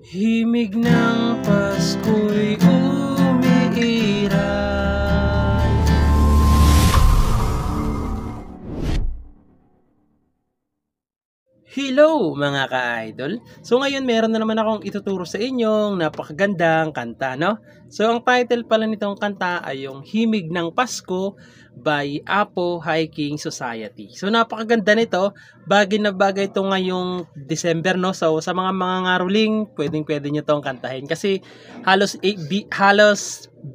Himig ng Pasko'y umiiral. Hello mga ka-idol! So ngayon meron na naman akong ituturo sa inyong napakagandang kanta, no? So ang title pala nitong kanta ay yung Himig ng Pasko by Apo Hiking Society. So napakaganda nito, bagay na bagay ito ngayong December, no? So sa mga ngaruling, pwedeng-pwede nyo itong kantahin kasi halos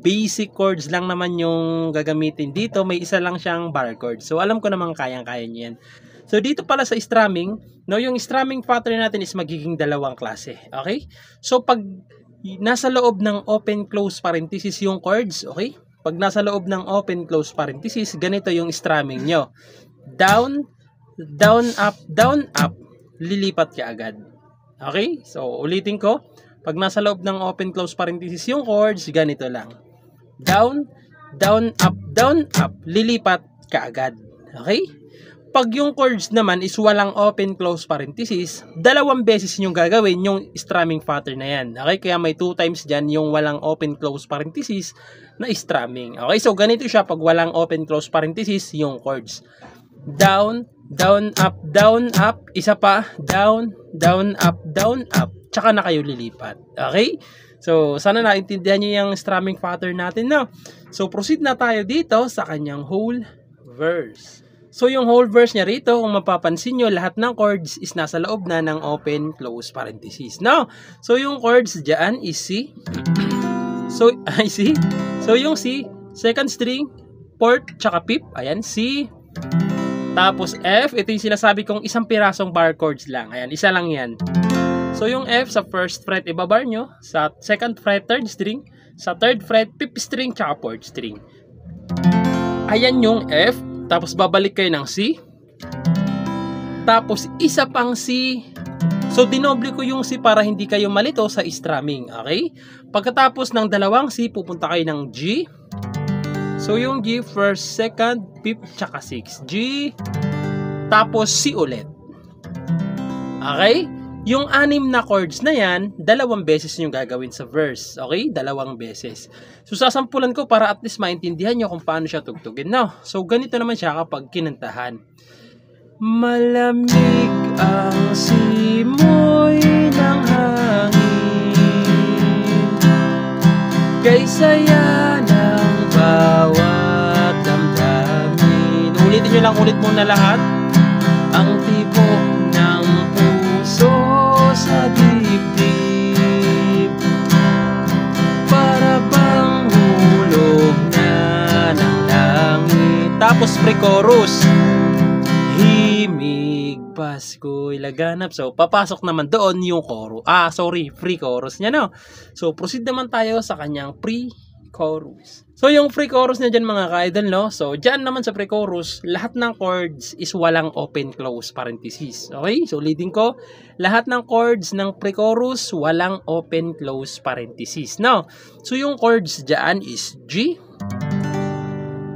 basic chords lang naman yung gagamitin dito. May isa lang siyang bar chord. So alam ko namang kayang-kaya nyo yan. So dito pala sa strumming, no, yung strumming pattern natin is magiging dalawang klase. Okay? So pag nasa loob ng open-close parenthesis yung chords, okay? Pag nasa loob ng open-close parenthesis, ganito yung strumming nyo. Down, down, up, lilipat ka agad. Okay? So ulitin ko. Pag nasa loob ng open-close parenthesis yung chords, ganito lang. Down, up, lilipat ka agad. Okay? Pag yung chords naman is walang open-close parenthesis, dalawang beses yung gagawin yung strumming pattern na yan. Okay? Kaya may 2 times dyan yung walang open-close parenthesis na strumming. Okay? So, ganito siya pag walang open-close parenthesis yung chords. Down, up. Isa pa. Down, up. Tsaka na kayo lilipat. Okay? So, sana naintindihan nyo yung strumming pattern natin na. So, proceed na tayo dito sa kanyang whole verse. So, yung whole verse niya rito, kung mapapansin nyo, lahat ng chords is nasa loob na ng open-close parenthesis. Now, so yung chords dyan is C. So, C. So, yung C, second string, fourth, tsaka fifth. Ayan, C. Tapos F, ito yung sinasabi kong isang pirasong bar chords lang. Ayan, isa lang yan. So, yung F sa first fret, ibabar nyo. Sa second fret, third string. Sa third fret, fifth string, tsaka fourth string. Ayan yung F. Tapos babalik kayo ng C. Tapos isa pang C. So dinoble ko yung C para hindi kayo malito sa strumming. Okay? Pagkatapos ng dalawang C, pupunta kayo ng G. So yung G, first, second, fifth, tsaka sixth. G. Tapos C ulit. Okay? Yung 6 na chords na yan, dalawang beses yung gagawin sa verse. Okay? Dalawang beses. So, sasampulan ko para at least maintindihan nyo kung paano siya tugtugin. No? So, ganito naman siya kapag kinantahan. Malamig ang simoy ng hangin, kay saya ng bawat damdamin. Ulitin nyo lang ulit muna lahat. Ang tibok ng puso sa dibdib, para bang hulog na ng langit. Tapos pre-chorus, himig Pasko'y laganap. So papasok naman doon yung chorus. Pre-chorus niya, no? So proceed naman tayo sa kanyang pre-chorus. So yung pre-chorus niya dyan mga ka-idol, no? So dyan naman sa pre-chorus, lahat ng chords is walang open-close parenthesis. Okay? So ulitin ko, lahat ng chords ng pre-chorus walang open-close parenthesis. No? So yung chords dyan is G,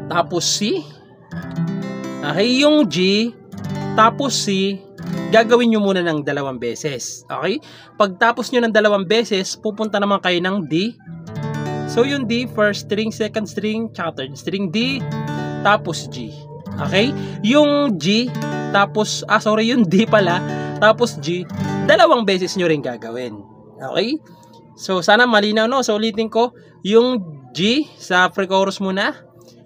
tapos C. Okay? Yung G, tapos C, gagawin nyo muna ng dalawang beses. Okay? Pagtapos nyo ng dalawang beses, pupunta naman kayo ng D. So, yung D, first string, second string, tsaka third string, D, tapos G. Okay? Yung G, tapos, yung D pala, tapos G, dalawang beses nyo rin gagawin. Okay? So, sana malinaw, no? So, ulitin ko, yung G sa pre-chorus muna,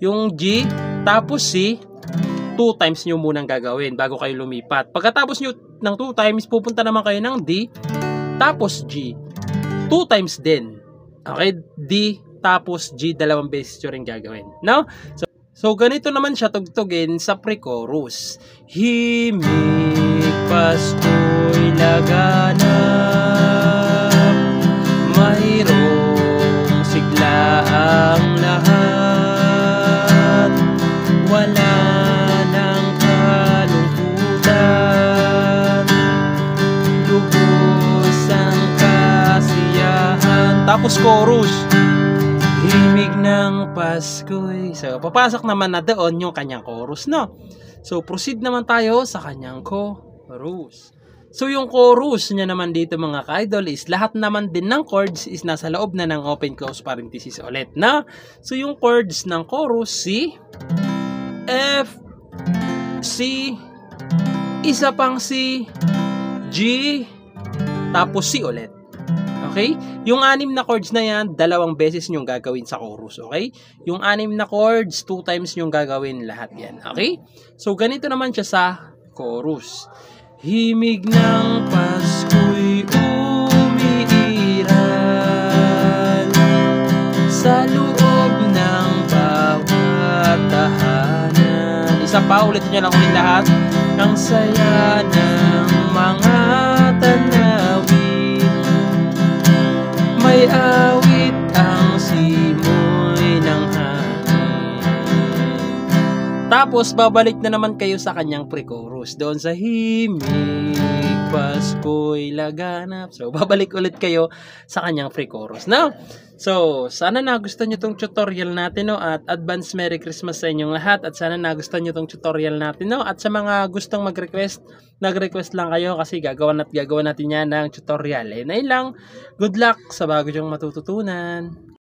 yung G, tapos C, 2 times nyo munang gagawin bago kayo lumipat. Pagkatapos nyo ng 2 times, pupunta naman kayo ng D, tapos G. 2 times din. Okay, D, tapos G, dalawang beses nyo rin gagawin. No? So, ganito naman siya tugtugin sa pre-chorus. Himig Pasko'y laganap, mayroong sigla ang lahat, wala ng kalungkutan, lubos ang kasiyahan. Tapos chorus, himig ng Pasko'y. So, papasok naman na doon yung kanyang chorus, no? So, proceed naman tayo sa kanyang chorus. So yung chorus niya naman dito mga ka-idol is lahat naman din ng chords is nasa loob na ng open close parenthesis ulit na. So yung chords ng chorus C, F, C, isa pang C, G, tapos C ulit. Okay? Yung 6 na chords na yan, 2 beses nyong gagawin sa chorus. Okay? Yung 6 na chords, 2 times nyong gagawin lahat yan. Okay? So, ganito naman siya sa chorus. Himig ng Pasko'y umiiral sa loob ng bawat tahanan. Isa pa, ulitin nyo lang ulit lahat. Ang saya ng mga tanawin, may awit ang simoy ng hangin. Tapos, babalik na naman kayo sa kanyang pre-chorus. Doon sa himig, Pasko'y laganap. So, babalik ulit kayo sa kanyang pre-chorus. Now, so, sana nagustuhan nyo tong tutorial natin, no? At advance Merry Christmas sa inyong lahat. At sana nagustuhan nyo tong tutorial natin, no? At sa mga gustong mag-request, nag-request lang kayo kasi gagawa natin yan ng tutorial. And ayun lang, good luck sa bago nyong matututunan.